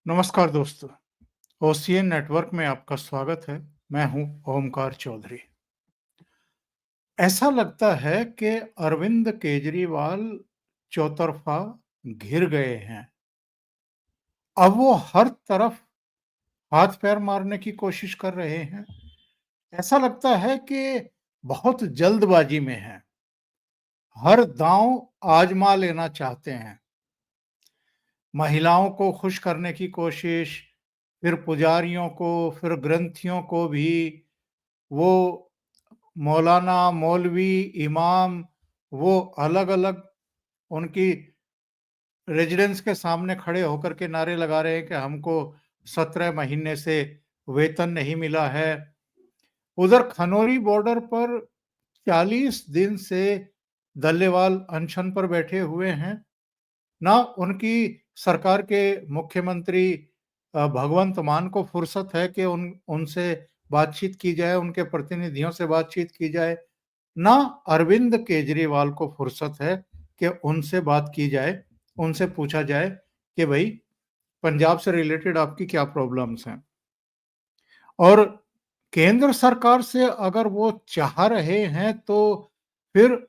नमस्कार दोस्तों, OCN network में आपका स्वागत है। मैं हूं ओमकार चौधरी। ऐसा लगता है कि अरविंद केजरीवाल चौतरफा घिर गए हैं। अब वो हर तरफ हाथ पैर मारने की कोशिश कर रहे हैं। ऐसा लगता है कि बहुत जल्दबाजी में हैं। हर दांव आजमा लेना चाहते हैं। महिलाओं को खुश करने की कोशिश, फिर पुजारियों को, फिर ग्रंथियों को भी वो मौलाना, मौलवी, इमाम वो अलग-अलग उनकी रेजिडेंस के सामने खड़े होकर के नारे लगा रहे हैं कि हमको 17 महीने से वेतन नहीं मिला है। उधर खनौरी बॉर्डर पर 40 दिन से डल्लेवाल अनशन पर बैठे हुए हैं। ना उनकी सरकार के मुख्यमंत्री भगवंत मान को फुर्सत है कि उनसे बातचीत की जाए, उनके प्रतिनिधियों से बातचीत की जाए। ना अरविंद केजरीवाल को फुर्सत है कि उनसे बात की जाए, उनसे पूछा जाए कि भई पंजाब से रिलेटेड आपकी क्या प्रॉब्लम्स हैं? और केंद्र सरकार से अगर वो चाह रहे हैं तो फिर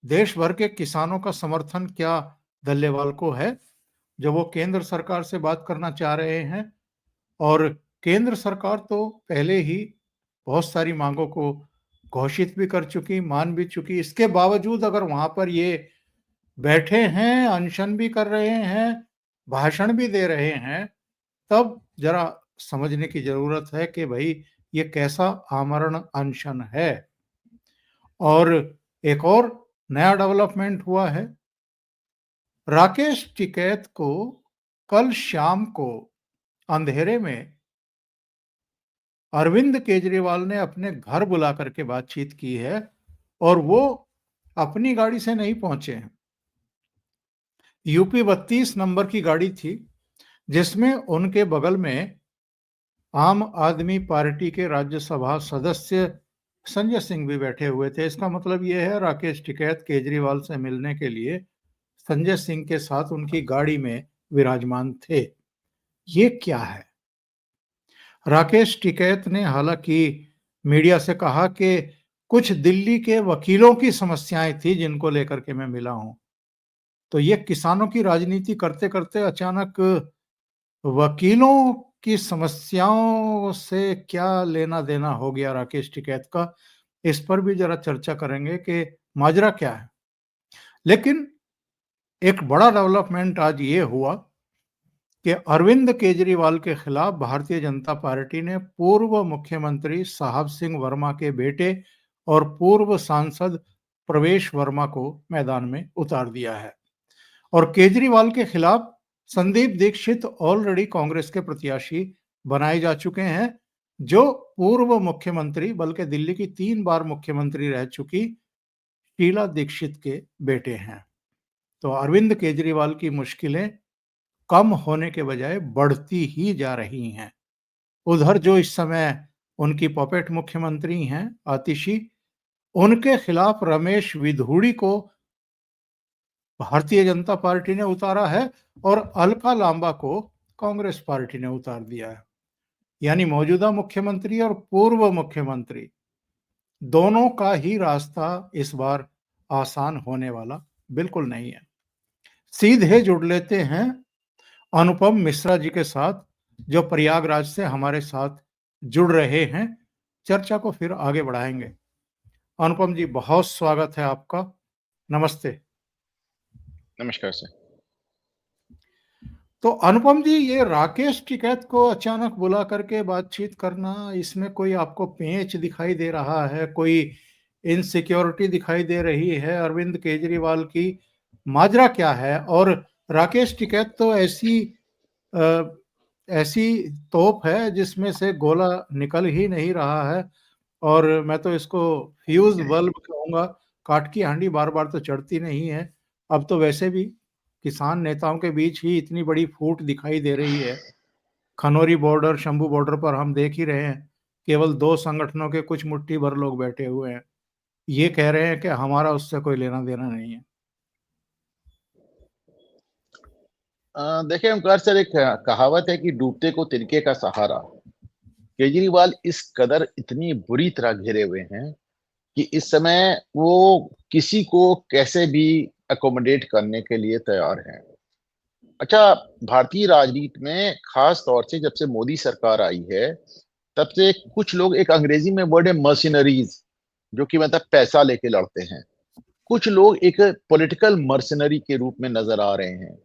देश भर के किसानों का समर्थन क्या डल्लेवाल को है, जो वो केंद्र सरकार से बात करना चाह रहे हैं? और केंद्र सरकार तो पहले ही बहुत सारी मांगों को घोषित भी कर चुकी, मान भी चुकी। इसके बावजूद अगर वहाँ पर ये बैठे हैं, अनशन भी कर रहे हैं, भाषण भी दे रहे हैं, तब ज़रा समझने की ज़रूरत है कि भई ये कैसा आमरण अनशन है। और एक और नया डेवलपमेंट हुआ है। राकेश टिकैत को कल शाम को अंधेरे में अरविंद केजरीवाल ने अपने घर बुला करके बातचीत की है और वो अपनी गाड़ी से नहीं पहुंचे हैं। यूपी 32 नंबर की गाड़ी थी, जिसमें उनके बगल में आम आदमी पार्टी के राज्यसभा सदस्य संजय सिंह भी बैठे हुए थे। इसका मतलब ये है राकेश टिकैत केजरीवाल से मिलने के लिए संजय सिंह के साथ उनकी गाड़ी में विराजमान थे। ये क्या है? राकेश टिकैत ने हालांकि मीडिया से कहा कि कुछ दिल्ली के वकीलों की समस्याएं थी जिनको लेकर के मैं मिला हूं। तो ये किसानों की राजनीति करते करते अचानक वकीलों की समस्याओं से क्या लेना देना हो गया राकेश टिकैत का? इस पर भी जरा चर्चा करेंगे कि माजरा क्या है। लेकिन एक बड़ा डेवलपमेंट आज ये हुआ कि अरविंद केजरीवाल के खिलाफ भारतीय जनता पार्टी ने पूर्व मुख्यमंत्री साहब सिंह वर्मा के बेटे और पूर्व सांसद प्रवेश वर्मा को मैदान में उतार दिया है। और केजरीवाल के खिलाफ संदीप दीक्षित ऑलरेडी कांग्रेस के प्रत्याशी बनाए जा चुके हैं, जो पूर्व मुख्यमंत्री बल्कि दिल्ली की 3 बार मुख्यमंत्री रह चुकी शीला दीक्षित के बेटे हैं। तो अरविंद केजरीवाल की मुश्किलें कम होने के बजाय बढ़ती ही जा रही हैं। उधर जो इस समय उनकी पपेट मुख्यमंत्री हैं आतिशी, उनके खिलाफ रमेश विधूड़ी को भारतीय जनता पार्टी ने उतारा है और अलका लांबा को कांग्रेस पार्टी ने उतार दिया है। यानी मौजूदा मुख्यमंत्री और पूर्व मुख्यमंत्री दोनों का ही रास्ता इस बार आसान होने वाला बिल्कुल नहीं है। सीधे जुड़ लेते हैं अनुपम मिश्रा जी के साथ, जो प्रयागराज से हमारे साथ जुड़ रहे हैं। चर्चा को फिर आगे बढ़ाएंगे। अनुपम जी, बहुत स्वागत है आपका। नमस्ते। नमस्कार सर। तो अनुपम जी, ये राकेश टिकैत को अचानक बुला करके बातचीत करना, इसमें कोई आपको पेंच दिखाई दे रहा है? कोई इनसिक्योरिटी दिखाई दे रही है अरविंद केजरीवाल की? माजरा क्या है? और राकेश टिकैत तो अ, ऐसी तोप है जिसमें से गोला निकल ही नहीं रहा है। और मैं तो इसको फ्यूज बल्ब कहूंगा। काठ की हांडी बार बार तो चढ़ती नहीं है। अब तो वैसे भी किसान नेताओं के बीच ही इतनी बड़ी फूट दिखाई दे रही है। खनौरी बॉर्डर, शंभू बॉर्डर पर हम देख ही रहे हैं, केवल 2 संगठनों के कुछ मुट्ठी भर लोग बैठे हुए हैं। ये कह रहे हैं कि हमारा उससे कोई लेना देना नहीं है। देखिए ओंकार सर, एक कहावत है कि डूबते को तिनके का सहारा। केजरीवाल इस कदर इतनी बुरी तरह घिरे हुए हैं कि इस समय वो किसी को कैसे भी अकोमोडेट करने के लिए तैयार हैं। अच्छा, भारतीय राजनीति में खास तौर से जब से मोदी सरकार आई है, तब से कुछ लोग, एक अंग्रेजी में वर्ड है मर्सिनरीज, जो कि मतलब पैसा लेके लड़ते हैं। कुछ लोग एक पॉलिटिकल मर्सिनरी के रूप में नजर आ रहे हैं।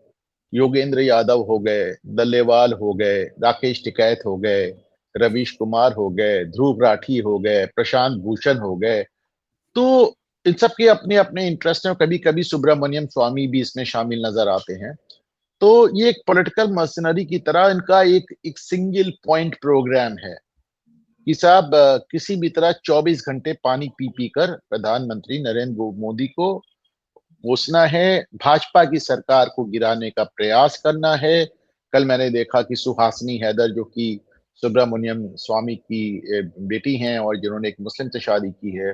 योगेंद्र यादव हो गए, दल्लेवाल हो गए, राकेश टिकैत हो गए, रवीश कुमार हो गए, ध्रुव राठी हो गए, प्रशांत भूषण हो गए। तो इन सब के अपने अपने इंटरेस्ट हैं। कभी कभी सुब्रमण्यम स्वामी भी इसमें शामिल नजर आते हैं। तो ये एक पॉलिटिकल मर्सिनरी की तरह इनका एक एक सिंगल पॉइंट प्रोग्राम है कि साहब किसी भी तरह 24 घंटे पानी पी पी कर प्रधानमंत्री नरेंद्र मोदी को कोसना है, भाजपा की सरकार को गिराने का प्रयास करना है। कल मैंने देखा कि सुहासिनी हैदर, जो कि सुब्रमण्यम स्वामी की बेटी हैं और जिन्होंने एक मुस्लिम से शादी की है,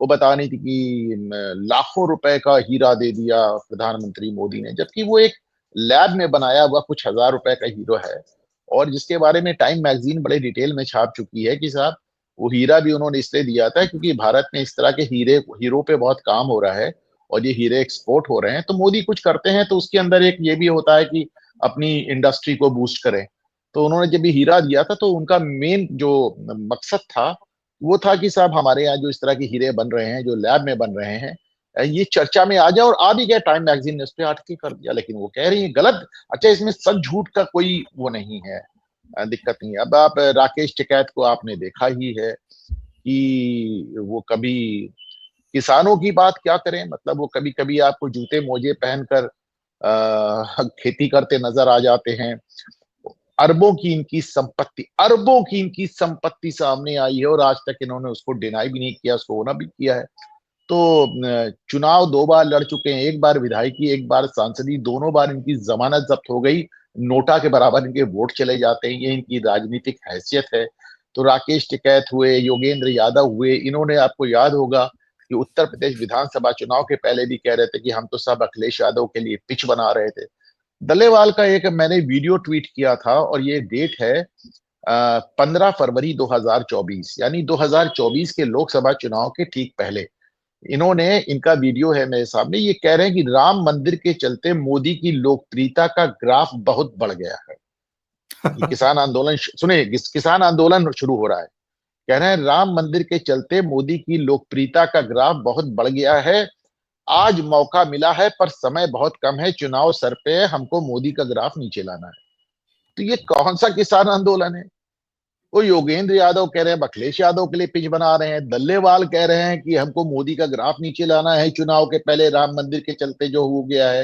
वो बता रही थी कि लाखों रुपए का हीरा दे दिया प्रधानमंत्री मोदी ने, जबकि वो एक लैब में बनाया हुआ कुछ हजार रुपए का हीरो है। और जिसके बारे में टाइम मैगजीन बड़े डिटेल में छाप चुकी है कि साहब वो हीरा भी उन्होंने इसलिए दिया था क्योंकि भारत में इस तरह के हीरो पे बहुत काम हो रहा है और ये हीरे एक्सपोर्ट हो रहे हैं। तो मोदी कुछ करते हैं तो उसके अंदर एक ये भी होता है कि अपनी इंडस्ट्री को बूस्ट करें। तो उन्होंने जब ये हीरा दिया था तो उनका मेन जो मकसद था वो था कि साहब हमारे यहाँ जो इस तरह के हीरे बन रहे हैं, जो लैब में बन रहे हैं, ये चर्चा में आ जाए। और आ भी गया, टाइम मैगजीन ने उस पर आर्टिकल कर दिया। लेकिन वो कह रही है गलत। अच्छा, इसमें सच झूठ का कोई वो नहीं है, दिक्कत नहीं है। अब आप राकेश टिकैत को आपने देखा ही है कि वो कभी किसानों की बात क्या करें, मतलब वो कभी कभी आपको जूते मोजे पहनकर खेती करते नजर आ जाते हैं। अरबों की इनकी संपत्ति सामने आई है और आज तक इन्होंने उसको डिनाई भी नहीं किया, उसको ओना भी किया है। तो चुनाव 2 बार लड़ चुके हैं, एक बार विधायकी, एक बार सांसदी, दोनों बार इनकी जमानत जब्त हो गई। नोटा के बराबर इनके वोट चले जाते हैं, ये इनकी राजनीतिक हैसियत है। तो राकेश टिकैत हुए, योगेंद्र यादव हुए, इन्होंने, आपको याद होगा कि उत्तर प्रदेश विधानसभा चुनाव के पहले भी कह रहे थे कि हम तो सब अखिलेश यादव के लिए पिच बना रहे थे। दल्लेवाल का एक मैंने वीडियो ट्वीट किया था और ये डेट है 15 फरवरी 2024, यानी 2024 के लोकसभा चुनाव के ठीक पहले। इन्होंने, इनका वीडियो है मेरे सामने, ये कह रहे हैं कि राम मंदिर के चलते मोदी की लोकप्रियता का ग्राफ बहुत बढ़ गया है। ये किसान आंदोलन, सुने, किसान आंदोलन शुरू हो रहा है। कह रहे हैं राम मंदिर के चलते मोदी की लोकप्रियता का ग्राफ बहुत बढ़ गया है। आज मौका मिला है पर समय बहुत कम है, चुनाव सर पे है, हमको मोदी का ग्राफ नीचे लाना है। तो ये कौन सा किसान आंदोलन है? वो योगेंद्र यादव कह रहे हैं अखिलेश यादव के लिए पिच बना रहे हैं, दल्लेवाल कह रहे हैं कि हमको मोदी का ग्राफ नीचे लाना है चुनाव के पहले, राम मंदिर के चलते जो हो गया है।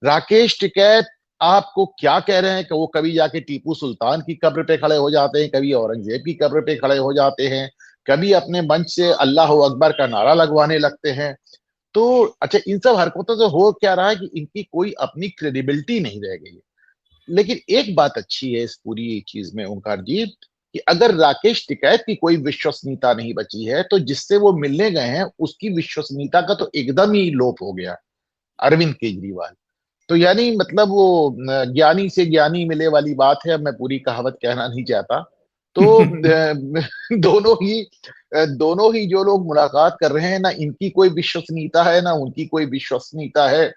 राकेश टिकैत आपको क्या कह रहे हैं कि वो कभी जाके टीपू सुल्तान की कब्र पे खड़े हो जाते हैं, कभी औरंगजेब की कब्र पे खड़े हो जाते हैं, कभी अपने मंच से अल्लाह अकबर का नारा लगवाने लगते हैं। तो अच्छा, इन सब हरकतों से हो क्या रहा है कि इनकी कोई अपनी क्रेडिबिलिटी नहीं रह गई है। लेकिन एक बात अच्छी है इस पूरी चीज में ओंकार जी, कि अगर राकेश टिकैत की कोई विश्वसनीयता नहीं बची है तो जिससे वो मिलने गए हैं उसकी विश्वसनीयता का तो एकदम ही लोप हो गया, अरविंद केजरीवाल। तो यानी मतलब वो ज्ञानी से ज्ञानी मिले वाली बात है। अब मैं पूरी कहावत कहना नहीं चाहता। तो दोनों ही जो लोग मुलाकात कर रहे हैं ना, इनकी कोई विश्वसनीयता है ना उनकी कोई विश्वसनीयता है।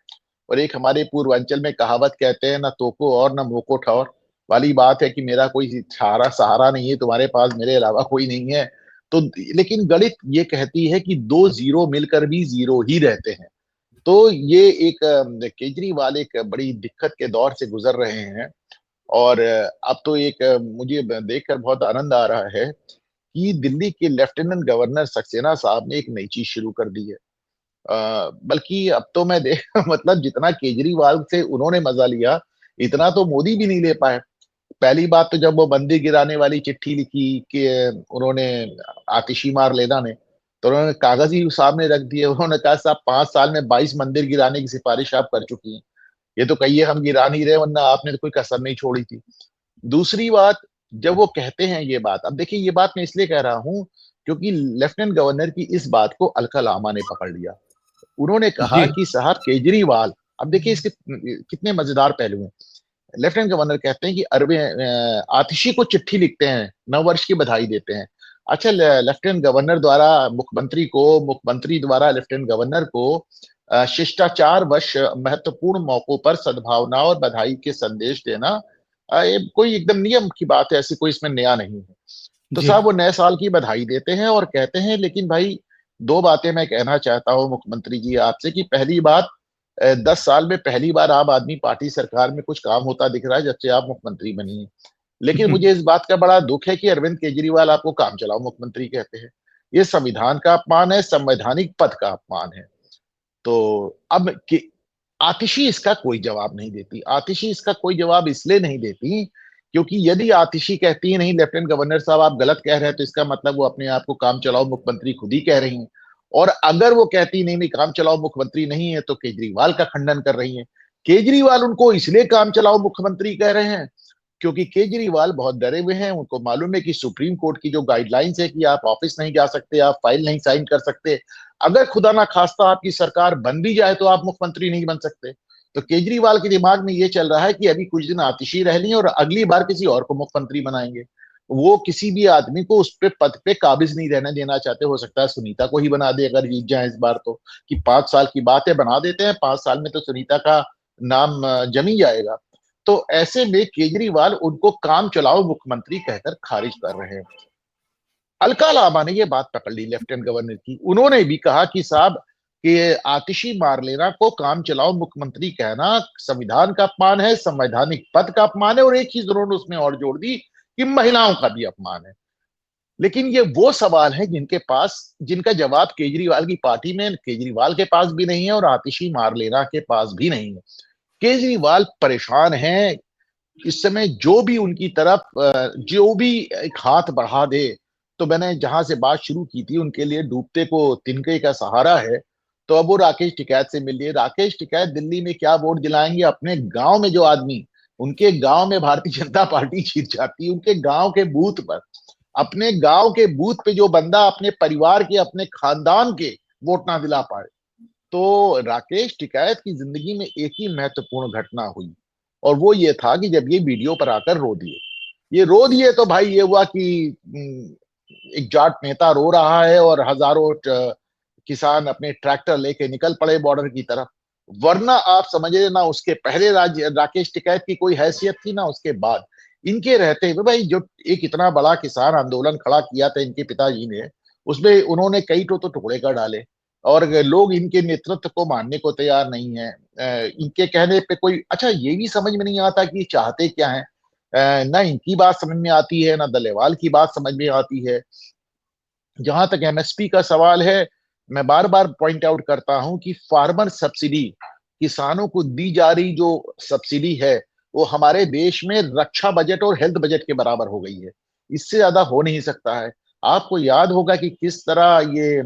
और एक हमारे पूर्वांचल में कहावत कहते हैं, ना तोको और ना मोको ठौर वाली बात है कि मेरा कोई सहारा सहारा नहीं है तुम्हारे पास, मेरे अलावा कोई नहीं है। तो लेकिन गणित ये कहती है कि दो जीरो मिलकर भी जीरो ही रहते हैं। तो ये एक केजरीवाल एक बड़ी दिक्कत के दौर से गुजर रहे हैं। और अब तो एक मुझे देखकर बहुत आनंद आ रहा है कि दिल्ली के लेफ्टिनेंट गवर्नर सक्सेना साहब ने एक नई चीज शुरू कर दी है। बल्कि अब तो मैं देख मतलब जितना केजरीवाल से उन्होंने मजा लिया, इतना तो मोदी भी नहीं ले पाए। पहली बात तो जब वो मंदिर गिराने वाली चिट्ठी लिखी कि उन्होंने, आतिशी मार लेना ने, तो उन्होंने कागज ही सामने रख दिए। उन्होंने कहा साहब 5 साल में 22 मंदिर गिराने की सिफारिश आप कर चुकी हैं, ये तो कहिए हम गिरा नहीं रहे, वरना आपने तो कोई कसर नहीं छोड़ी थी। दूसरी बात, जब वो कहते हैं ये बात, अब देखिए ये बात मैं इसलिए कह रहा हूं क्योंकि लेफ्टिनेंट गवर्नर की इस बात को अलका लामा ने पकड़ लिया। उन्होंने कहा जी। कि साहब केजरीवाल, अब देखिए इसके कितने मजेदार पहलू हैं। लेफ्टिनेंट गवर्नर कहते हैं कि आतिशी को चिट्ठी लिखते हैं, नव वर्ष की बधाई देते हैं। अच्छा, लेफ्टिनेंट गवर्नर द्वारा मुख्यमंत्री को, मुख्यमंत्री द्वारा लेफ्टिनेंट गवर्नर को शिष्टाचार वश महत्वपूर्ण मौकों पर सद्भावना और बधाई के संदेश देना, ये कोई एकदम नियम की बात है, ऐसी कोई इसमें नया नहीं है। तो जी। साहब वो नए साल की बधाई देते हैं और कहते हैं, लेकिन भाई दो बातें मैं कहना चाहता हूं मुख्यमंत्री जी आपसे, कि पहली बात, 10 साल में पहली बार आम आदमी पार्टी सरकार में कुछ काम होता दिख रहा है जब से आप मुख्यमंत्री बनी है। लेकिन मुझे इस बात का बड़ा दुख है कि अरविंद केजरीवाल आपको काम चलाओ मुख्यमंत्री कहते हैं। ये संविधान का अपमान है, संवैधानिक पद का अपमान है। तो अब कि आतिशी इसका कोई जवाब नहीं देती। आतिशी इसका कोई जवाब इसलिए नहीं देती क्योंकि यदि आतिशी कहती है नहीं लेफ्टिनेंट गवर्नर साहब आप गलत कह रहे हैं, तो इसका मतलब वो अपने आप को काम चलाओ मुख्यमंत्री खुद ही कह रही हैं। और अगर वो कहती नहीं नहीं काम चलाओ मुख्यमंत्री नहीं है, तो केजरीवाल का खंडन कर रही हैं। केजरीवाल उनको इसलिए काम चलाओ मुख्यमंत्री कह रहे हैं क्योंकि केजरीवाल बहुत डरे हुए हैं। उनको मालूम है कि सुप्रीम कोर्ट की जो गाइडलाइंस है कि आप ऑफिस नहीं जा सकते, आप फाइल नहीं साइन कर सकते, अगर खुदा ना खास्ता आपकी सरकार बन भी जाए तो आप मुख्यमंत्री नहीं बन सकते। तो केजरीवाल के दिमाग में ये चल रहा है कि अभी कुछ दिन आतिशी रह ली और अगली बार किसी और को मुख्यमंत्री बनाएंगे। वो किसी भी आदमी को उस पे पद पे काबिज नहीं रहने देना चाहते। हो सकता है सुनीता को ही बना दे अगर जीत जाए इस बार, तो कि 5 साल की बात है, बना देते हैं, 5 साल में तो सुनीता का नाम जमी जाएगा। तो ऐसे में केजरीवाल उनको काम चलाओ मुख्यमंत्री कहकर खारिज कर रहे हैं। अलका लांबा ने ये बात पकड़ ली लेफ्टिनेंट गवर्नर की। उन्होंने भी कहा कि साहब कि आतिशी मारलेना को काम चलाओ मुख्यमंत्री कहना संविधान का अपमान है, संवैधानिक पद का अपमान है, और एक चीज उन्होंने उसमें और जोड़ दी कि महिलाओं का भी अपमान है। लेकिन ये वो सवाल है जिनका जवाब केजरीवाल की पार्टी में, केजरीवाल के पास भी नहीं है और आतिशी मारलेना के पास भी नहीं है। केजरीवाल परेशान हैं। इस समय जो भी उनकी तरफ जो भी एक हाथ बढ़ा दे, तो मैंने जहां से बात शुरू की थी, उनके लिए डूबते को तिनके का सहारा है। तो अब वो राकेश टिकैत से मिल लिए। राकेश टिकैत दिल्ली में क्या वोट दिलाएंगे? अपने गांव में जो आदमी, उनके गांव में भारतीय जनता पार्टी जीत जाती है, उनके गांव के बूथ पर, अपने गांव के बूथ पे जो बंदा अपने परिवार के, अपने खानदान के वोट ना दिला पाए। तो राकेश टिकैत की जिंदगी में एक ही महत्वपूर्ण घटना हुई, और वो ये था कि जब ये वीडियो पर आकर रो दिए। ये रो दिए तो भाई ये हुआ कि एक जाट नेता रो रहा है और हजारों किसान अपने ट्रैक्टर लेके निकल पड़े बॉर्डर की तरफ। वरना आप समझे ना उसके पहले राकेश टिकैत की कोई हैसियत थी, ना उसके बाद। इनके रहते हुए भाई जो एक इतना बड़ा किसान आंदोलन खड़ा किया था इनके पिताजी ने, उसमें उन्होंने कई तो टुकड़े कर डाले, और लोग इनके नेतृत्व को मानने को तैयार नहीं है। इनके कहने पे कोई, अच्छा ये भी समझ में नहीं आता कि चाहते क्या है। ना इनकी बात समझ में आती है, ना दलेवाल की बात समझ में आती है। जहां तक एमएसपी का सवाल है, मैं बार बार पॉइंट आउट करता हूं कि फार्मर सब्सिडी, किसानों को दी जा रही जो सब्सिडी है, वो हमारे देश में रक्षा बजट और हेल्थ बजट के बराबर हो गई है। इससे ज्यादा हो नहीं सकता है। आपको याद होगा कि किस तरह ये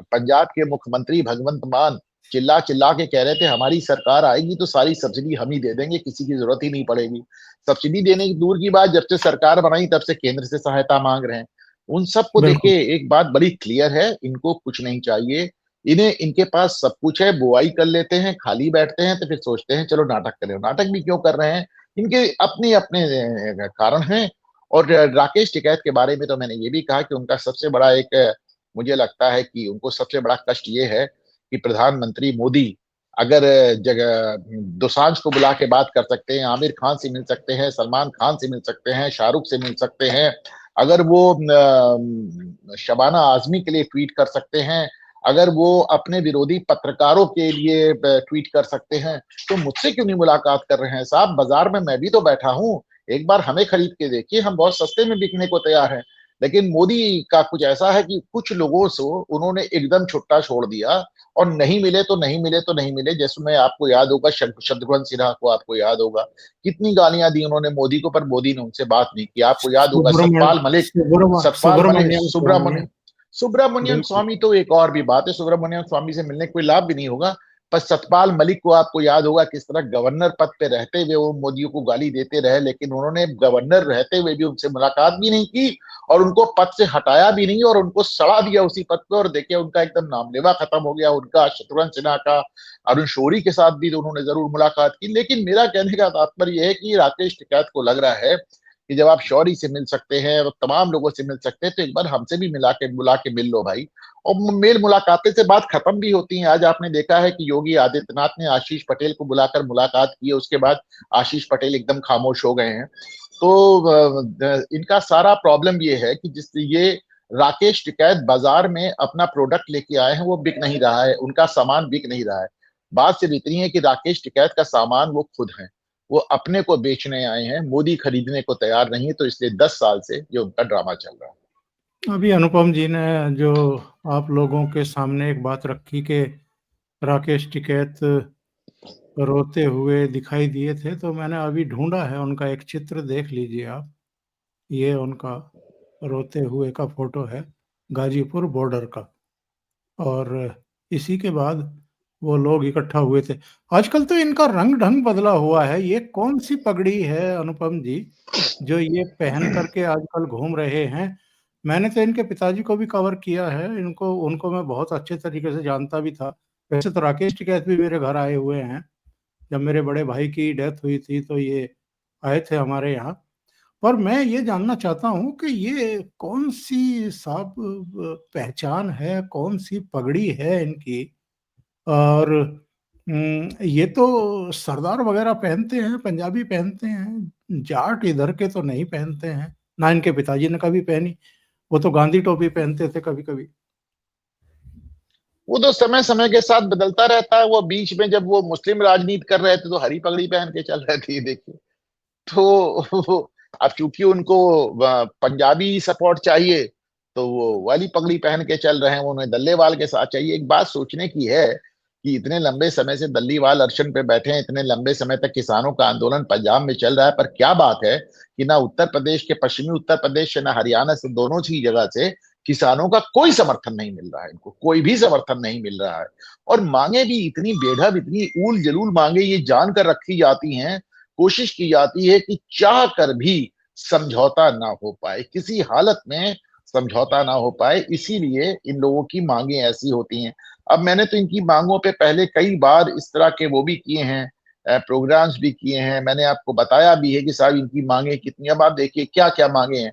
पंजाब के मुख्यमंत्री भगवंत मान चिल्ला चिल्ला के कह रहे थे हमारी सरकार आएगी तो सारी सब्सिडी हम ही दे देंगे, किसी की जरूरत ही नहीं पड़ेगी। सब्सिडी देने की दूर की बात, जब से सरकार बनाई तब से केंद्र से सहायता मांग रहे हैं। उन सबको बिल्कुल। देखिए, एक बात बड़ी क्लियर है, इनको कुछ नहीं चाहिए। इन्हें, इनके पास सब कुछ है, बुआई कर लेते हैं, खाली बैठते हैं, तो फिर सोचते हैं चलो नाटक करें। नाटक भी क्यों कर रहे हैं? इनके अपने अपने कारण हैं। और राकेश टिकैत के बारे में तो मैंने ये भी कहा कि उनका सबसे बड़ा एक, मुझे लगता है कि उनको सबसे बड़ा कष्ट ये है कि प्रधानमंत्री मोदी अगर जगह दोसांझ को बुला के बात कर सकते हैं, आमिर खान से मिल सकते हैं, सलमान खान से मिल सकते हैं, शाहरुख से मिल सकते हैं, अगर वो शबाना आजमी के लिए ट्वीट कर सकते हैं, अगर वो अपने विरोधी पत्रकारों के लिए ट्वीट कर सकते हैं, तो मुझसे क्यों नहीं मुलाकात कर रहे हैं? साहब बाजार में मैं भी तो बैठा हूं, एक बार हमें खरीद के देखिए, हम बहुत सस्ते में बिकने को तैयार हैं। लेकिन मोदी का कुछ ऐसा है कि कुछ लोगों से उन्होंने एकदम छुट्टा छोड़ दिया, और नहीं मिले तो नहीं मिले तो नहीं मिले। जैसे मैं, आपको याद होगा शत्रुघ्न सिन्हा को, आपको याद होगा कितनी गालियां दी उन्होंने मोदी को, पर मोदी ने उनसे बात नहीं की। आपको याद होगा सतपाल मलिक, सतपाल मलिक, सुब्रमण्यम स्वामी। सुब्रमण्यम, सुब्रमण्यम बिल्कुल। स्वामी तो एक और भी बात है। सुब्रमण्यम स्वामी से मिलने कोई लाभ भी नहीं होगा। पर सतपाल मलिक को आपको याद होगा किस तरह गवर्नर पद पे रहते हुए वो मोदी को गाली देते रहे, लेकिन उन्होंने गवर्नर रहते हुए भी उनसे मुलाकात भी नहीं की और उनको पद से हटाया भी नहीं और उनको सड़ा दिया उसी पद पे। और देखिए उनका एकदम नामलेवा खत्म हो गया। उनका शत्रुघ्न सिन्हा का, अरुण शौरी के साथ भी तो उन्होंने जरूर मुलाकात की। लेकिन मेरा कहने का तात्पर्य यह है कि राकेश टिकैत को लग रहा है कि जब आप शौरी से मिल सकते हैं और तमाम लोगों से मिल सकते हैं तो एक बार हमसे भी बुला के मिल लो भाई। और मेल मुलाकातें से बात खत्म भी होती है। आज आपने देखा है कि योगी आदित्यनाथ ने आशीष पटेल को बुलाकर मुलाकात की है, उसके बाद आशीष पटेल एकदम खामोश हो गए हैं। तो इनका सारा प्रॉब्लम ये है कि जिस ये राकेश टिकैत बाजार में अपना प्रोडक्ट लेके आए हैं वो बिक नहीं रहा है, उनका सामान बिक नहीं रहा है। बात सिर्फ इतनी है कि राकेश टिकैत का सामान वो खुद हैं, वो अपने को बेचने आए हैं, मोदी खरीदने को तैयार नहीं है। तो इसलिए 10 साल से ये उनका ड्रामा चल रहा है। अभी अनुपम जी ने जो आप लोगों के सामने एक बात रखी कि राकेश टिकैत रोते हुए दिखाई दिए थे, तो मैंने अभी ढूंढा है उनका एक चित्र, देख लीजिए आप। ये उनका रोते हुए का फोटो है, गाजीपुर बॉर्डर का। और इसी के बाद वो लोग इकट्ठा हुए थे। आजकल तो इनका रंग ढंग बदला हुआ है। ये कौन सी पगड़ी है अनुपम जी जो ये पहन करके आजकल घूम रहे हैं? मैंने तो इनके पिताजी को भी कवर किया है, इनको उनको मैं बहुत अच्छे तरीके से जानता भी था। वैसे तो राकेश टिकैत भी मेरे घर आए हुए हैं, जब मेरे बड़े भाई की डेथ हुई थी तो ये आए थे हमारे यहाँ। पर मैं ये जानना चाहता हूँ कि ये कौन सी साहब पहचान है, कौन सी पगड़ी है इनकी? और ये तो सरदार वगैरह पहनते हैं, पंजाबी पहनते हैं, जाट इधर के तो नहीं पहनते हैं, ना इनके पिताजी ने कभी पहनी। वो तो गांधी टोपी पहनते थे कभी कभी। वो तो समय समय के साथ बदलता रहता है। वो बीच में जब वो मुस्लिम राजनीति कर रहे थे तो हरी पगड़ी पहन के चल रहे थे, देखिए। तो अब चूंकि उनको पंजाबी सपोर्ट चाहिए तो वो वाली पगड़ी पहन के चल रहे हैं, उन्हें दल्लेवाल के साथ चाहिए। एक बात सोचने की है कि इतने लंबे समय से दल्लीवाल अरशन पे बैठे हैं, इतने लंबे समय तक किसानों का आंदोलन पंजाब में चल रहा है, पर क्या बात है कि ना उत्तर प्रदेश के, पश्चिमी उत्तर प्रदेश से, ना हरियाणा से, दोनों ही जगह से किसानों का कोई समर्थन नहीं मिल रहा है। इनको कोई भी समर्थन नहीं मिल रहा है। और मांगे भी इतनी बेढब, इतनी ऊल जलूल मांगे ये जानकर रखी जाती हैं, कोशिश की जाती है कि चाह कर भी समझौता ना हो पाए, किसी हालत में समझौता ना हो पाए। इसीलिए इन लोगों की मांगे ऐसी होती हैं। अब मैंने तो इनकी मांगों पे पहले कई बार इस तरह के वो भी किए हैं, प्रोग्राम्स भी किए हैं। मैंने आपको बताया भी है कि साहब इनकी मांगे कितनी। अब आप देखिए क्या क्या मांगे हैं।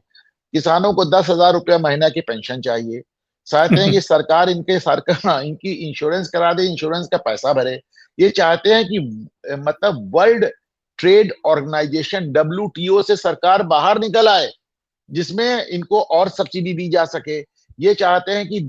किसानों को 10,000 रुपया महीना की पेंशन चाहिए। चाहते हैं कि सरकार इनकी इंश्योरेंस करा दे, इंश्योरेंस का पैसा भरे। ये चाहते हैं कि मतलब वर्ल्ड ट्रेड ऑर्गेनाइजेशन WTO से सरकार बाहर निकल आए, जिसमें इनको और सब्सिडी दी जा सके। ये चाहते हैं कि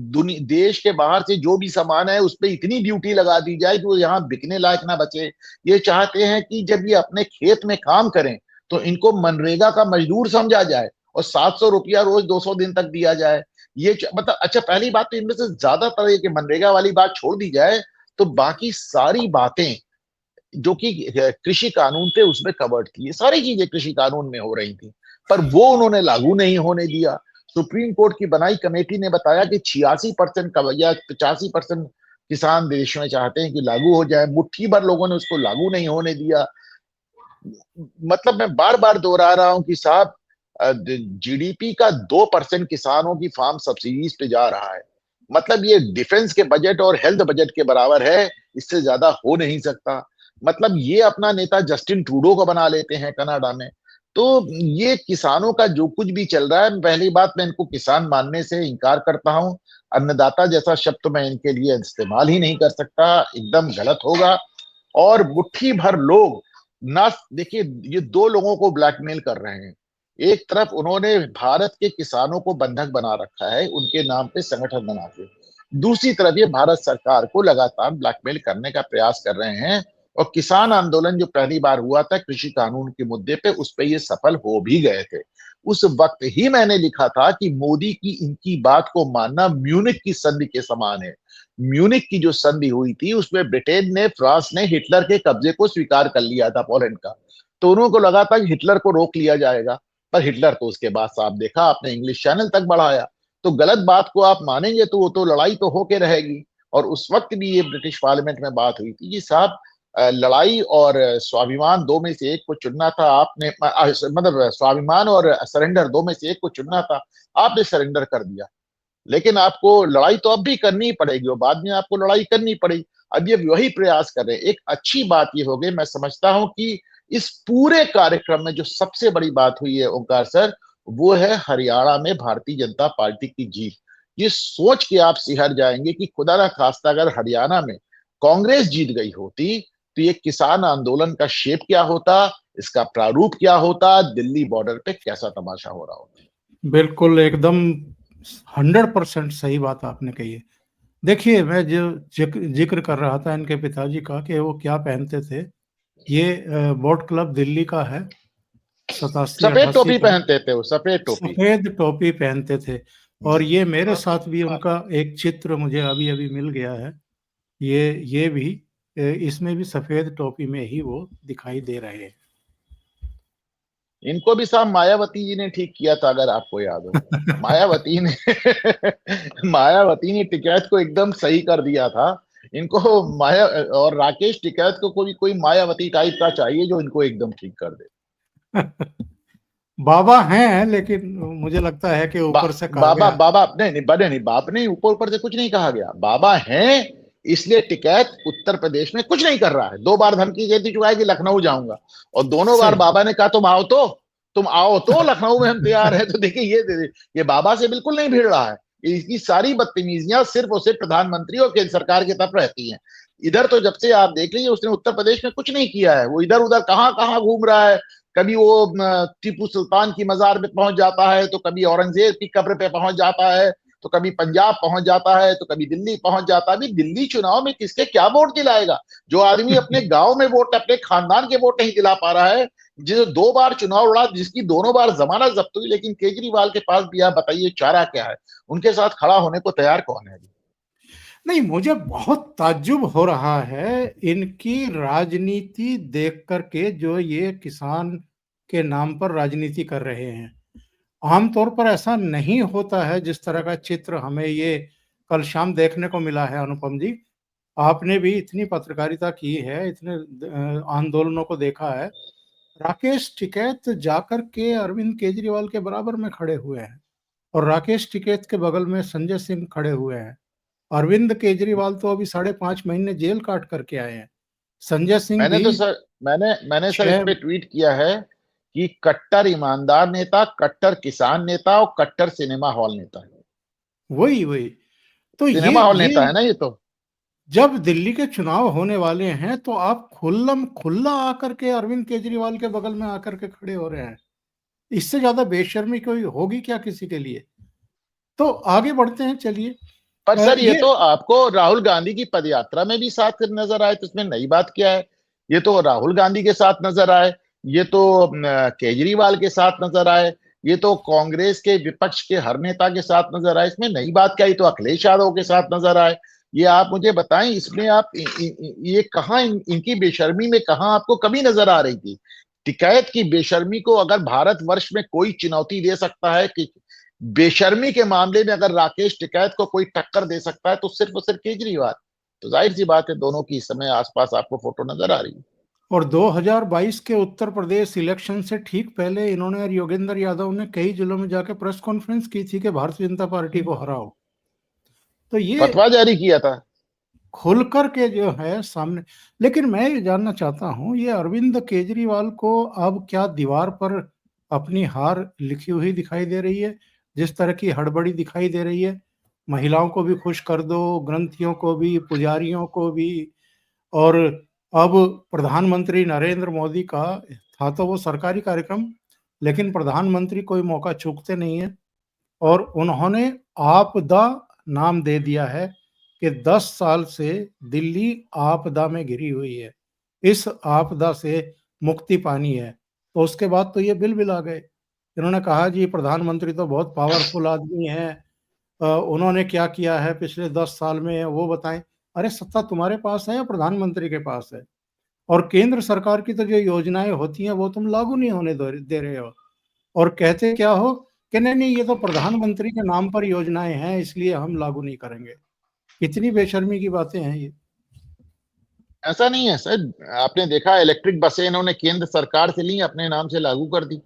देश के बाहर से जो भी सामान है उस पर इतनी ड्यूटी लगा दी जाए कि वो यहाँ बिकने लायक ना बचे। ये चाहते हैं कि जब ये अपने खेत में काम करें तो इनको मनरेगा का मजदूर समझा जाए और 700 रुपया रोज 200 दिन तक दिया जाए। मतलब अच्छा, पहली बात तो इनमें से ज्यादातर ये मनरेगा वाली बात छोड़ दी जाए तो बाकी सारी बातें जो कि कृषि कानून थे उसमें कवर्ड थी, ये सारी चीजें कृषि कानून में हो रही थी, पर वो उन्होंने लागू नहीं होने दिया। सुप्रीम कोर्ट की बनाई कमेटी ने बताया कि 86% या 85% किसान देश में चाहते हैं कि लागू हो जाए, मुट्ठी भर लोगों ने उसको लागू नहीं होने दिया। मतलब मैं बार बार दोहरा रहा हूं कि साहब GDP का 2% किसानों की फार्म सब्सिडीज पे जा रहा है। मतलब ये डिफेंस के बजट और हेल्थ बजट के बराबर है, इससे ज्यादा हो नहीं सकता। मतलब ये अपना नेता जस्टिन ट्रूडो को बना लेते हैं कनाडा में। तो ये किसानों का जो कुछ भी चल रहा है, पहली बात मैं इनको किसान मानने से इनकार करता हूं। अन्नदाता जैसा शब्द तो मैं इनके लिए इस्तेमाल ही नहीं कर सकता, एकदम गलत होगा। और मुट्ठी भर लोग ना, देखिए ये दो लोगों को ब्लैकमेल कर रहे हैं। एक तरफ उन्होंने भारत के किसानों को बंधक बना रखा है उनके नाम पे संगठन बना के, दूसरी तरफ ये भारत सरकार को लगातार ब्लैकमेल करने का प्रयास कर रहे हैं। और किसान आंदोलन जो पहली बार हुआ था कृषि कानून के मुद्दे पे, उस पे ये सफल हो भी गए थे। उस वक्त ही मैंने लिखा था कि मोदी की इनकी बात को मानना म्यूनिख की संधि के समान है। म्यूनिख की जो संधि हुई थी उसमें ब्रिटेन ने, फ्रांस ने हिटलर के कब्जे को स्वीकार कर लिया था पोलैंड का। तो उन्होंने को लगा था कि हिटलर को रोक लिया जाएगा, पर हिटलर तो उसके बाद साफ देखा आपने इंग्लिश चैनल तक बढ़ाया। तो गलत बात को आप मानेंगे तो वो तो लड़ाई तो होके रहेगी। और उस वक्त भी ये ब्रिटिश पार्लियामेंट में बात हुई थी कि साहब लड़ाई और स्वाभिमान दो में से एक को चुनना था आपने, मतलब स्वाभिमान और सरेंडर दो में से एक को चुनना था, आपने सरेंडर कर दिया। लेकिन आपको लड़ाई तो अब भी करनी ही पड़ेगी और बाद में आपको लड़ाई करनी पड़ेगी। अब ये वही प्रयास कर रहे हैं। एक अच्छी बात ये हो गई, मैं समझता हूं कि इस पूरे कार्यक्रम में जो सबसे बड़ी बात हुई है ओंकार सर, वो है हरियाणा में भारतीय जनता पार्टी की जीत। ये सोच के आप सिहर जाएंगे कि खुदा ना खास्ता अगर हरियाणा में कांग्रेस जीत गई होती तो ये किसान आंदोलन का शेप क्या होता, इसका प्रारूप क्या होता, दिल्ली बॉर्डर पे कैसा तमाशा हो रहा होता। बिल्कुल एकदम 100% सही बात आपने कही है। देखिए, मैं जो जिक्र कर रहा था इनके पिताजी का कि वो क्या पहनते थे, ये बोट क्लब दिल्ली का है, सतासी सफेद अठासी टोपी का। पहनते थे वो, सफेद टोपी। सफेद टोपी पहनते थे। और ये मेरे हाँ। साथ भी उनका एक चित्र मुझे अभी अभी मिल गया है। ये भी इसमें भी सफेद टोपी में ही वो दिखाई दे रहे हैं। इनको भी साहब मायावती जी ने ठीक किया था, अगर आपको याद हो। मायावती ने मायावती ने टिकैत को एकदम सही कर दिया था। इनको माया और राकेश टिकैत को कोई मायावती टाइप का चाहिए जो इनको एकदम ठीक कर दे। बाबा हैं, लेकिन मुझे लगता है कि ऊपर से कहा बाबा गया। बाबा नहीं नहीं, बड़े नहीं, बाप नहीं, ऊपर ऊपर से कुछ नहीं कहा गया, बाबा हैं। इसलिए टिकैत उत्तर प्रदेश में कुछ नहीं कर रहा है। 2 बार धमकी दे दी चुका है कि लखनऊ जाऊंगा, और दोनों बार सही। बाबा ने कहा तुम आओ तो लखनऊ में हम तैयार हैं। तो देखिए ये बाबा से बिल्कुल नहीं भिड़ रहा है। इसकी सारी बदतमीजियां सिर्फ और सिर्फ प्रधानमंत्री और केंद्र सरकार की तरफ रहती हैं। इधर तो जब से आप देख लीजिए उसने उत्तर प्रदेश में कुछ नहीं किया है। वो इधर उधर कहां कहां घूम रहा है। कभी वो टीपू सुल्तान की मजार में पहुंच जाता है, तो कभी औरंगजेब की कब्र पे पहुंच जाता है, तो कभी पंजाब पहुंच जाता है, तो कभी दिल्ली पहुंच जाता है। अभी दिल्ली चुनाव में किसके क्या वोट दिलाएगा? जो आदमी अपने गांव में वोट, अपने खानदान के वोट नहीं दिला पा रहा है, जिसे 2 बार चुनाव लड़ा, जिसकी दोनों बार जमानत जब्त हुई, लेकिन केजरीवाल के पास भी आप बताइए चारा क्या है? उनके साथ खड़ा होने को तैयार कौन है? नहीं, मुझे बहुत ताज्जुब हो रहा है इनकी राजनीति देख करके, जो ये किसान के नाम पर राजनीति कर रहे हैं। आमतौर पर ऐसा नहीं होता है जिस तरह का चित्र हमें ये कल शाम देखने को मिला है। अनुपम जी, आपने भी इतनी पत्रकारिता की है, इतने आंदोलनों को देखा है। राकेश टिकैत जाकर के अरविंद केजरीवाल के बराबर में खड़े हुए हैं, और राकेश टिकैत के बगल में संजय सिंह खड़े हुए हैं। अरविंद केजरीवाल तो अभी 5.5 महीने जेल काट करके आए हैं। संजय सिंह मैंने भी तो सर मैंने सर इस छह। पे ट्वीट किया है कि कट्टर ईमानदार नेता, कट्टर किसान नेता और कट्टर सिनेमा हॉल नेता है। वही वही। तो सिनेमा हॉल ये नेता है ना ये तो। जब दिल्ली के चुनाव होने वाले हैं तो आप खुल्लम खुल्ला आकर के अरविंद केजरीवाल के बगल में आकर के खड़े हो रहे हैं। इससे ज्यादा बेशर्मी कोई होगी क्या किसी के लिए? तो आगे बढ़ते हैं, चलिए। पर सर ये ये तो आपको राहुल गांधी की पदयात्रा में भी साथ नजर आए, तो इसमें नई बात क्या है? ये तो राहुल गांधी के साथ नजर आए, ये तो केजरीवाल के साथ नजर आए, ये तो कांग्रेस के विपक्ष के हर नेता के साथ नजर आए। इसमें नई बात क्या? ये तो अखिलेश यादव के साथ नजर आए। ये आप मुझे बताएं, इसमें आप ये कहाँ इनकी बेशर्मी में कहाँ आपको कमी नजर आ रही थी? टिकैत की बेशर्मी को अगर भारतवर्ष में कोई चुनौती दे सकता है कि बेशर्मी के मामले में अगर राकेश टिकैत को कोई टक्कर दे सकता है, तो सिर्फ और सिर्फ केजरीवाल। तो जाहिर सी बात है दोनों की इस समय आसपास आपको फोटो नजर आ रही है। और 2022 के उत्तर प्रदेश इलेक्शन से ठीक पहले इन्होंने और योगेंद्र यादव ने कई जिलों में जाकर प्रेस कॉन्फ्रेंस की थी कि भारतीय जनता पार्टी को हराओ। तो ये फतवा जारी किया था। खुलकर के जो है सामने। लेकिन मैं ये जानना चाहता हूं, ये अरविंद केजरीवाल को अब क्या दीवार पर अपनी हार लिखी हुई दिखाई दे रही है? जिस तरह की हड़बड़ी दिखाई दे रही है, महिलाओं को भी खुश कर दो, ग्रंथियों को भी, पुजारियों को भी। और अब प्रधानमंत्री नरेंद्र मोदी का था तो वो सरकारी कार्यक्रम, लेकिन प्रधानमंत्री कोई मौका चूकते नहीं है। और उन्होंने आपदा नाम दे दिया है कि 10 साल से दिल्ली आपदा में घिरी हुई है, इस आपदा से मुक्ति पानी है। तो उसके बाद तो ये बिल आ गए। इन्होंने कहा जी प्रधानमंत्री तो बहुत पावरफुल आदमी है, उन्होंने क्या किया है पिछले 10 साल में वो बताएं। अरे, सत्ता तुम्हारे पास है या प्रधानमंत्री के पास है? और केंद्र सरकार की तो जो योजनाएं होती हैं वो तुम लागू नहीं होने दे रहे हो। और कहते क्या हो कि नहीं नहीं, ये तो प्रधानमंत्री के नाम पर योजनाएं हैं इसलिए हम लागू नहीं करेंगे। कितनी बेशर्मी की बातें हैं ये। ऐसा नहीं है सर, आपने देखा इलेक्ट्रिक बसें इन्होंने केंद्र सरकार से ली, अपने नाम से लागू कर दी।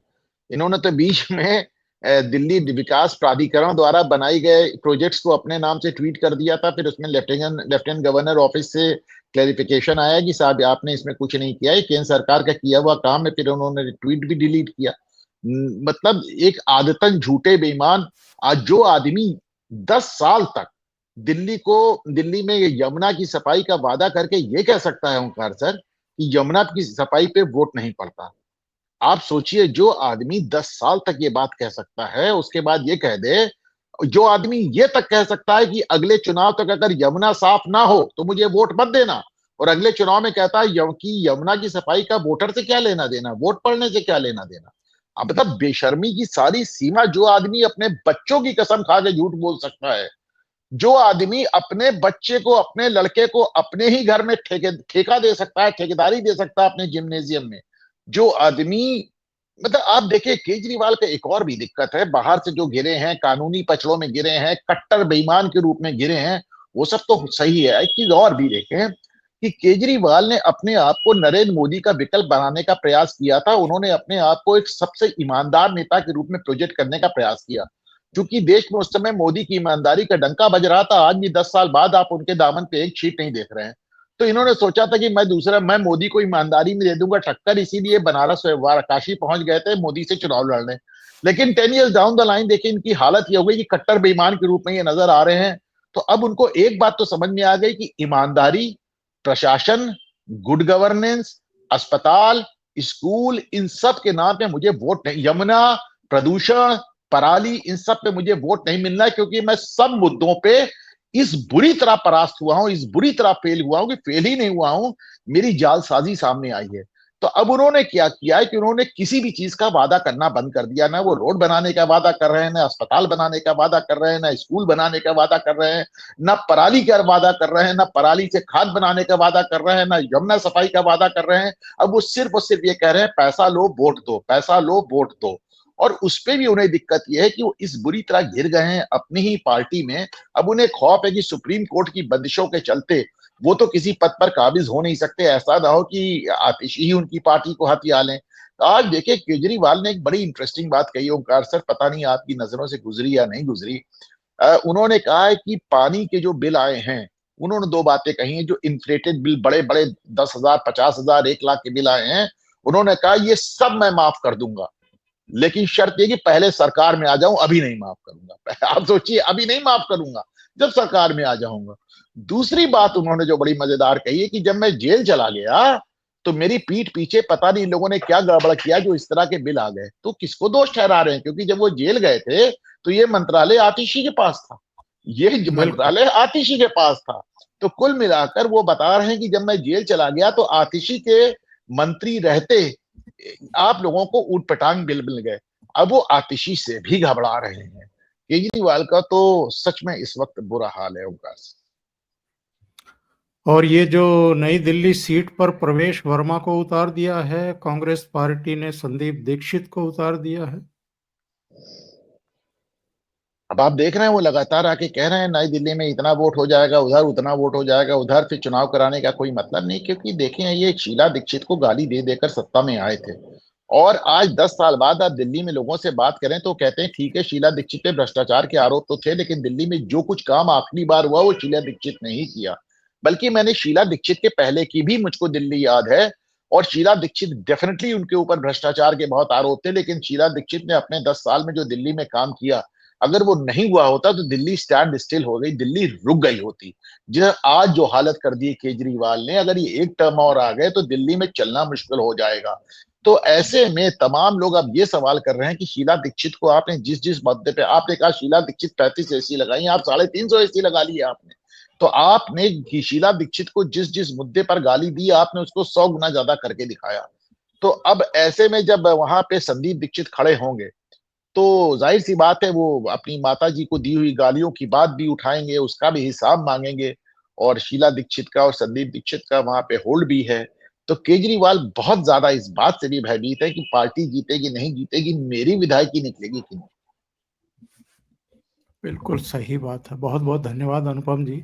इन्होंने तो बीच में दिल्ली विकास प्राधिकरण द्वारा बनाई गए प्रोजेक्ट्स को अपने नाम से ट्वीट कर दिया था। फिर उसमें लेफ्टिनेंट गवर्नर ऑफिस से क्लेरिफिकेशन आया कि साहब आपने इसमें कुछ नहीं किया, ये केंद्र सरकार का किया हुआ काम है। फिर उन्होंने ट्वीट भी डिलीट किया। मतलब एक आदतन झूठे बेईमान। आज जो आदमी 10 साल तक दिल्ली में यमुना की सफाई का वादा करके ये कह सकता है ओंकार सर कि यमुना की सफाई पे वोट नहीं पड़ता। आप सोचिए, जो आदमी 10 साल तक ये बात कह सकता है, उसके बाद ये कह दे। जो आदमी ये तक कह सकता है कि अगले चुनाव तक अगर यमुना साफ ना हो तो मुझे वोट मत देना, और अगले चुनाव में कहता है कि यमुना की सफाई का वोटर से क्या लेना देना, वोट पड़ने से क्या लेना देना। अब मतलब बेशर्मी की सारी सीमा। जो आदमी अपने बच्चों की कसम खा के झूठ बोल सकता है, जो आदमी अपने बच्चे को, अपने लड़के को अपने ही घर में ठेका दे सकता है, ठेकेदारी दे सकता है अपने जिम्नेजियम में, जो आदमी। मतलब आप देखिए, केजरीवाल का एक और भी दिक्कत है। बाहर से जो गिरे हैं, कानूनी पचड़ों में गिरे हैं, कट्टर बेईमान के रूप में गिरे हैं, वो सब तो सही है। एक चीज और भी देखें कि केजरीवाल ने अपने आप को नरेंद्र मोदी का विकल्प बनाने का प्रयास किया था। उन्होंने अपने आप को एक सबसे ईमानदार नेता के रूप में प्रोजेक्ट करने का प्रयास किया। क्योंकि देश में उस समय मोदी की ईमानदारी का डंका बज रहा था। आज भी 10 साल बाद आप उनके दामन पे एक छींट नहीं देख रहे हैं। तो इन्होंने सोचा था कि मैं मोदी को ईमानदारी में दे दूंगा टक्कर, इसीलिए बनारस काशी पहुंच गए थे मोदी से चुनाव लड़ने। लेकिन 10 years डाउन द लाइन देखिए इनकी हालत ये हो गई कि कट्टर बेईमान के रूप में ये नजर आ रहे हैं। तो अब उनको एक बात तो समझ में आ गई कि ईमानदारी, प्रशासन, गुड गवर्नेंस, अस्पताल, स्कूल, इन सब के नाम पे मुझे वोट नहीं, यमुना, प्रदूषण, पराली, इन सब पे मुझे वोट नहीं मिलना है, क्योंकि मैं सब मुद्दों पे इस बुरी तरह परास्त हुआ हूं, इस बुरी तरह फेल हुआ हूं कि फेल ही नहीं हुआ हूं, मेरी जालसाजी सामने आई है। तो अब उन्होंने क्या किया है कि उन्होंने किसी भी चीज का वादा करना बंद कर दिया। ना वो रोड बनाने का वादा कर रहे हैं, ना अस्पताल बनाने का वादा कर रहे हैं, ना स्कूल बनाने का वादा कर रहे हैं, ना पराली का वादा कर रहे हैं, ना पराली से खाद बनाने का वादा कर रहे हैं, ना यमुना सफाई का वादा कर रहे हैं। अब वो सिर्फ और सिर्फ ये कह रहे हैं पैसा लो वोट दो, पैसा लो वोट दो। और उस पे भी उन्हें दिक्कत यह है कि वो इस बुरी तरह घिर गए हैं अपनी ही पार्टी में। अब उन्हें खौफ है कि सुप्रीम कोर्ट की बंदिशों के चलते वो तो किसी पद पर काबिज हो नहीं सकते, ऐसा ना हो कि आतिशी ही उनकी पार्टी को हथिया लें। तो आज देखिए, केजरीवाल ने एक बड़ी इंटरेस्टिंग बात कही ओंकार सर, पता नहीं आपकी नजरों से गुजरी या नहीं गुजरी। उन्होंने कहा है कि पानी के जो बिल आए हैं, उन्होंने दो बातें कही हैं। जो इन्फ्लेटेड बिल, बड़े बड़े 10,000, 50,000, 1 लाख के बिल आए हैं, उन्होंने कहा ये सब मैं माफ कर दूंगा, लेकिन शर्त यह कि पहले सरकार में आ जाऊं, अभी नहीं माफ करूंगा। आप सोचिए, अभी नहीं माफ करूंगा, जब सरकार में आ जाऊंगा। दूसरी बात उन्होंने जो बड़ी मजेदार कही है कि जब मैं जेल चला गया तो मेरी पीठ पीछे पता नहीं लोगों ने क्या गड़बड़ किया जो इस तरह के बिल आ गए। तो किसको दोष ठहरा रहे हैं? क्योंकि जब वो जेल गए थे तो ये मंत्रालय आतिशी के पास था, ये बिल्कुल। मंत्रालय आतिशी के पास था। तो कुल मिलाकर वो बता रहे हैं कि जब मैं जेल चला गया तो आतिशी के मंत्री रहते आप लोगों को ऊट पटांग बिल मिल गए। अब वो आतिशी से भी घबरा रहे हैं। केजरीवाल का तो सच में इस वक्त बुरा हाल है उनका। और ये जो नई दिल्ली सीट पर प्रवेश वर्मा को उतार दिया है, कांग्रेस पार्टी ने संदीप दीक्षित को उतार दिया है। अब आप देख रहे हैं वो लगातार आके कह रहे हैं नई दिल्ली में इतना वोट हो जाएगा, उधर उतना वोट हो जाएगा, उधर फिर चुनाव कराने का कोई मतलब नहीं। क्योंकि देखें, ये शीला दीक्षित को गाली दे देकर सत्ता में आए थे, और आज 10 साल बाद आप दिल्ली में लोगों से बात करें तो कहते हैं ठीक है शीला दीक्षित पे भ्रष्टाचार के आरोप तो थे, लेकिन दिल्ली में जो कुछ काम आखिरी बार हुआ वो शीला दीक्षित ने ही किया। बल्कि मैंने शीला दीक्षित के पहले की भी मुझको दिल्ली याद है। और शीला दीक्षित डेफिनेटली, उनके ऊपर भ्रष्टाचार के बहुत आरोप थे, लेकिन शीला दीक्षित ने अपने 10 साल में जो दिल्ली में काम किया, अगर वो नहीं हुआ होता तो दिल्ली स्टैंड स्टिल हो गई, दिल्ली रुक गई होती। जिस आज जो हालत कर दी केजरीवाल ने, अगर ये एक टर्म और आ गए तो दिल्ली में चलना मुश्किल हो जाएगा। तो ऐसे में तमाम लोग अब ये सवाल कर रहे हैं कि शीला दीक्षित को आपने जिस जिस मुद्दे पे आपने कहा शीला दीक्षित 35 एसी लगाई, आप 350 एसी लगा ली आपने। तो आपने शीला दीक्षित को जिस जिस मुद्दे पर गाली दी, आपने उसको 100 गुना ज्यादा करके दिखाया। तो अब ऐसे में जब वहां पे संदीप दीक्षित खड़े होंगे तो जाहिर सी बात है वो अपनी माता जी को दी हुई गालियों की बात भी उठाएंगे, उसका भी हिसाब मांगेंगे। और शीला दीक्षित का और संदीप दीक्षित का वहां पे होल्ड भी है। तो केजरीवाल बहुत ज्यादा इस बात से भी भयभीत है कि पार्टी जीतेगी नहीं जीतेगी, मेरी विधायकी निकलेगी कि नहीं। बिल्कुल सही बात है। बहुत बहुत धन्यवाद अनुपम जी।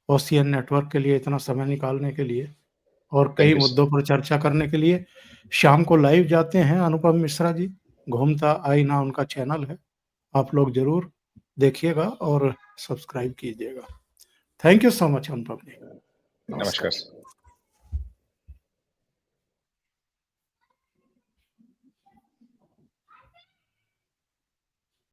ओशियन नेटवर्क के लिए इतना समय निकालने के लिए और कई थैंक यू मुद्दों सर। पर चर्चा करने के लिए। शाम को लाइव जाते हैं अनुपम मिश्रा जी, घूमता आईना उनका चैनल है, आप लोग ज़रूर देखिएगा और सब्सक्राइब कीजिएगा। थैंक यू सो मच अनुपम जी, नमस्कार नमस्कार। सर।